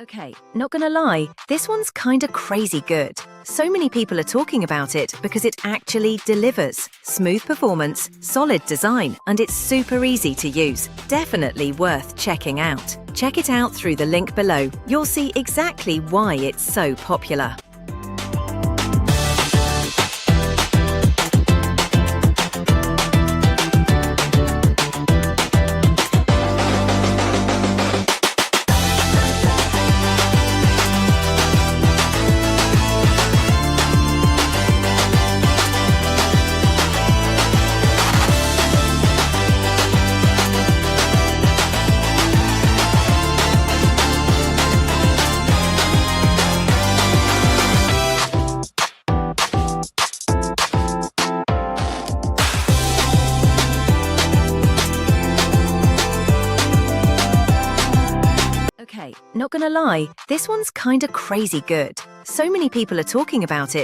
Okay, not gonna lie, this one's kinda crazy good. So many people are talking about it because it actually delivers. Smooth performance, solid design, and it's super easy to use. Definitely worth checking out. Check it out through the link below. You'll see exactly why it's so popular. Okay, not gonna lie, this one's kinda crazy good. So many people are talking about it